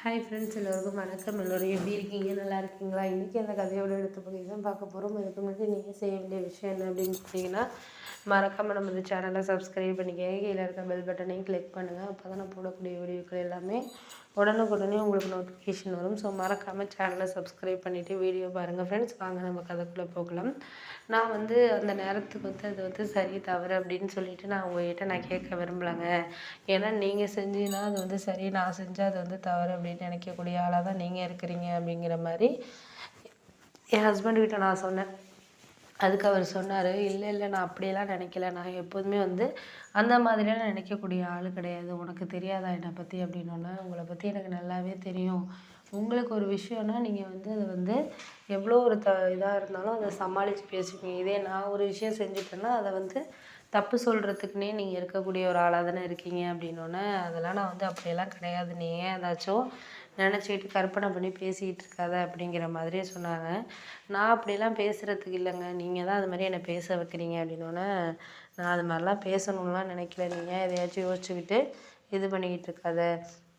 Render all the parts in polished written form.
Hi friends, எல்லோருக்கும் வணக்கம். எல்லோரும் எப்படி இருக்கீங்க? நல்லா இருக்கீங்களா? இன்றைக்கி அந்த கதையோட எடுத்து பகுதி தான் பார்க்க போகிறோம். இதுக்கு முன்னாடி நீங்கள் செய்ய வேண்டிய விஷயம் என்ன அப்படின்னு பார்த்தீங்கன்னா, மறக்காமல் நம்ம இந்த சேனலை சப்ஸ்கிரைப் பண்ணிக்கங்க. கீழே இருக்க பெல் பட்டனையும் கிளிக் பண்ணுங்கள். அப்போ தான் நான் போடக்கூடிய வீடியோக்கள் எல்லாமே உடனுக்குடனே உங்களுக்கு நோட்டிஃபிகேஷன் வரும். ஸோ மறக்காமல் சேனலை சப்ஸ்கிரைப் பண்ணிவிட்டு வீடியோ பாருங்கள் ஃப்ரெண்ட்ஸ். வாங்க நம்ம கதைக்குள்ளே போகலாம். நான் அந்த நேரத்துக்கு அது சரி தவறு அப்படின்னு சொல்லிட்டு நான் உங்கள்கிட்ட கேட்க விரும்பலைங்க. ஏன்னா நீங்கள் செஞ்சீங்கன்னா அது சரி, நான் செஞ்சால் அது தவறு அப்படின்னு நினைக்கக்கூடிய ஆளாக தான் நீங்கள் இருக்கிறீங்க அப்படிங்கிற மாதிரி என் ஹஸ்பண்ட்கிட்ட நான் சொன்னேன். அதுக்கு அவர் சொன்னார், இல்லை இல்லை, நான் அப்படியெல்லாம் நினைக்கல. நான் எப்போதுமே அந்த மாதிரியெல்லாம் நினைக்கக்கூடிய ஆள் கிடையாது. உனக்கு தெரியாதா என்னை பற்றி அப்படின்னோன்னா, உங்களை பற்றி எனக்கு நல்லாவே தெரியும். உங்களுக்கு ஒரு விஷயம்னா நீங்கள் அதை எவ்வளோ ஒரு இதாக இருந்தாலும் அதை சமாளித்து பேசுவீங்க. இதே நான் ஒரு விஷயம் செஞ்சுட்டேன்னா அதை தப்பு சொல்கிறதுக்குன்னே நீங்கள் இருக்கக்கூடிய ஒரு ஆளாக தானே இருக்கீங்க அப்படின்னோடனே, அதெல்லாம் நான் அப்படியெல்லாம் கிடையாது. நீ ஏன் ஏதாச்சும் நினச்சிக்கிட்டு கற்பனை பண்ணி பேசிக்கிட்டு இருக்காத அப்படிங்கிற மாதிரியே சொன்னாங்க. நான் அப்படிலாம் பேசுகிறதுக்கு இல்லைங்க, நீங்கள் தான் அது மாதிரி என்னை பேச வைக்கிறீங்க அப்படின்னோடனே, நான் அது மாதிரிலாம் பேசணும்லாம் நினைக்கல. நீங்கள் எதையாச்சும் யோசிச்சுக்கிட்டு இது பண்ணிக்கிட்டு இருக்காத,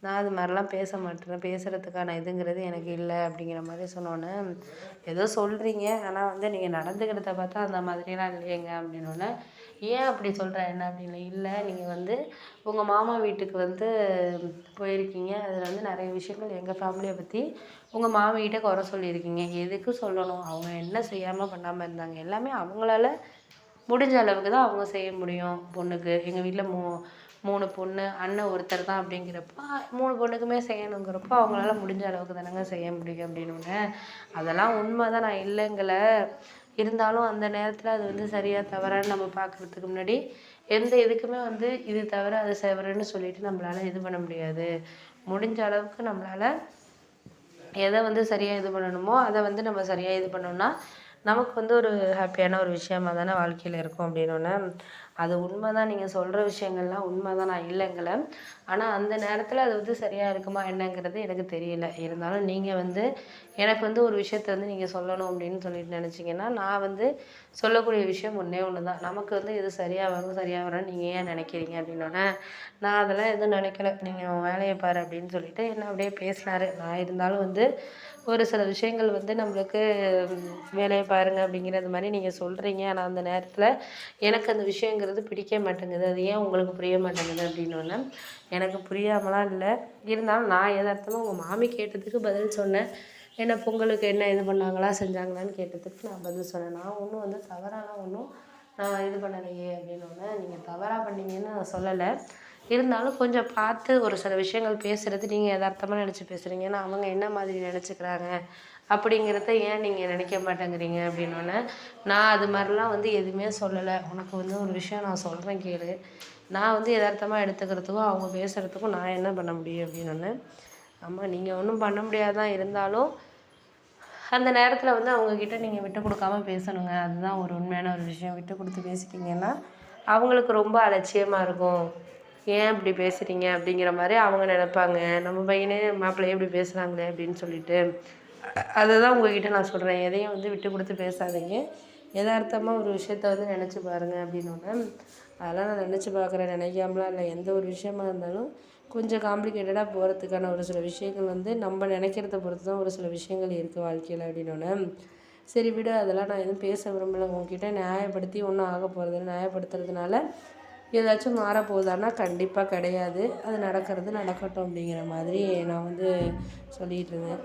நான் அது மாதிரிலாம் பேச மாட்டேன், பேசுகிறதுக்கான இதுங்கிறது எனக்கு இல்லை அப்படிங்கிற மாதிரி சொன்னோன்னே, ஏதோ சொல்கிறீங்க, ஆனால் நீங்கள் நடந்துக்கிறத பார்த்தா அந்த மாதிரிலாம் இல்லையேங்க அப்படின்னோடனே, ஏன் அப்படி சொல்கிற என்ன அப்படின்னு. இல்லை, நீங்கள் உங்கள் மாமா வீட்டுக்கு போயிருக்கீங்க. அதில் நிறைய விஷயங்கள் எங்கள் ஃபேமிலியை பற்றி உங்கள் மாமிகிட்ட குறை சொல்லியிருக்கீங்க. எதுக்கு சொல்லணும்? அவங்க என்ன செய்யாமல் பண்ணாமல் இருந்தாங்க? எல்லாமே அவங்களால முடிஞ்ச அளவுக்கு தான் அவங்க செய்ய முடியும் பொண்ணுக்கு. எங்கள் வீட்டில் 3 பொண்ணு, அண்ணன் ஒருத்தர் தான் அப்படிங்கிறப்போ 3 பொண்ணுக்குமே செய்யணுங்கிறப்போ அவங்களால முடிஞ்ச அளவுக்கு தானங்க செய்ய முடியும் அப்படின்னோடனே, அதெல்லாம் உண்மை தான், நான் இல்லைங்கல. இருந்தாலும் அந்த நேரத்தில் அது சரியா தவறான்னு நம்ம பார்க்குறதுக்கு முன்னாடி எந்த இதுக்குமே இது தவிர அது தவறுன்னு சொல்லிட்டு நம்மளால் இது பண்ண முடியாது. முடிஞ்ச அளவுக்கு நம்மளால் எதை சரியாக இது பண்ணணுமோ அதை நம்ம சரியாக இது பண்ணோம்னா நமக்கு ஒரு ஹாப்பியான ஒரு விஷயமா தானே வாழ்க்கையில் இருக்கும் அப்படின்னோடனே, அது உண்மை தான், நீங்கள் சொல்கிற விஷயங்கள்லாம் உண்மை தான், நான் இல்லைங்கல. ஆனால் அந்த நேரத்தில் அது சரியாக இருக்குமா என்னங்கிறது எனக்கு தெரியல. இருந்தாலும் நீங்கள் எனக்கு ஒரு விஷயத்த நீங்கள் சொல்லணும் அப்படின்னு சொல்லிட்டு நினச்சிங்கன்னா, நான் சொல்லக்கூடிய விஷயம் ஒன்றே ஒன்று தான். நமக்கு இது சரியாக வரும் சரியாக வரும்னு நீங்கள் ஏன் நினைக்கிறீங்க அப்படின்னோடனே, நான் அதெல்லாம் எதுவும் நினைக்கல, நீங்கள் உன் வேலையை பாரு அப்படின்னு சொல்லிட்டு என்ன அப்படியே பேசினார். நான் இருந்தாலும் ஒரு சில விஷயங்கள் நம்மளுக்கு வேலையை பாருங்க அப்படிங்கிறது மாதிரி நீங்கள் சொல்கிறீங்க. ஆனால் அந்த நேரத்தில் எனக்கு அந்த விஷயங்கிறது பிடிக்க மாட்டேங்குது. அது ஏன் உங்களுக்கு புரிய மாட்டேங்குது அப்படின்னோடனே, எனக்கு புரியாமலாம் இல்லை. இருந்தாலும் நான் எதார்த்தமாக உங்கள் மாமி கேட்டதுக்கு பதில் சொன்னேன். என்ன பொங்கலுக்கு என்ன இது பண்ணாங்களா செஞ்சாங்களான்னு கேட்டதுக்கு நான் பதில் சொன்னேன். நான் ஒன்றும் தவறாலாம் ஒன்றும் நான் இது பண்ணலையே அப்படின்னோடனே, நீங்கள் தவறாக பண்ணீங்கன்னு நான் சொல்லலை. இருந்தாலும் கொஞ்சம் பார்த்து ஒரு சில விஷயங்கள் பேசுகிறது நீங்கள் எதார்த்தமாக நினச்சி பேசுகிறீங்க. ஏன்னா அவங்க என்ன மாதிரி நினச்சிக்கிறாங்க அப்படிங்கிறத ஏன் நீங்கள் நினைக்க மாட்டேங்கிறீங்க அப்படின்னோடனே, நான் அது மாதிரிலாம் எதுவுமே சொல்லலை. உனக்கு ஒரு விஷயம் நான் சொல்கிறேன் கேளு. நான் எதார்த்தமாக எடுத்துக்கிறதுக்கும் அவங்க பேசுகிறதுக்கும் நான் என்ன பண்ண முடியும் அப்படின்னோடனே, ஆமாம், நீங்கள் ஒன்றும் பண்ண முடியாதான். இருந்தாலும் அந்த நேரத்தில் அவங்கக்கிட்ட நீங்கள் விட்டு கொடுக்காம பேசணுங்க. அதுதான் ஒரு உண்மையான ஒரு விஷயம். விட்டு கொடுத்து பேசிட்டிங்கன்னா அவங்களுக்கு ரொம்ப அலட்சியமாக இருக்கும். ஏன் இப்படி பேசுகிறீங்க அப்படிங்கிற மாதிரி அவங்க நினைப்பாங்க. நம்ம பையனே மாப்பிள்ளையே இப்படி பேசுகிறாங்களே அப்படின்னு சொல்லிட்டு, அதை தான் உங்கள்கிட்ட நான் சொல்கிறேன். எதையும் விட்டு கொடுத்து பேசாதீங்க. எதார்த்தமாக ஒரு விஷயத்த நினச்சி பாருங்கள் அப்படின்னோடனே, அதெல்லாம் நான் நினச்சி பார்க்குறேன், நினைக்காமலாம் இல்லை. எந்த ஒரு விஷயமா இருந்தாலும் கொஞ்சம் காம்ப்ளிகேட்டடாக போகிறதுக்கான ஒரு சில விஷயங்கள் நம்ம நினைக்கிறத பொறுத்து தான் ஒரு சில விஷயங்கள் இருக்குது வாழ்க்கையில் அப்படின்னோடனே, சரி விடு, அதெல்லாம் நான் எதுவும் பேச விரும்பலை. உங்ககிட்ட நியாயப்படுத்தி ஒன்றும் ஆக போகிறதில்ல. நியாயப்படுத்துறதுனால ஏதாச்சும் மாறப்போகுதான்னா கண்டிப்பாக கிடையாது. அது நடக்கிறது நடக்கட்டும் அப்படிங்கிற மாதிரி நான் சொல்லிகிட்டு இருந்தேன்.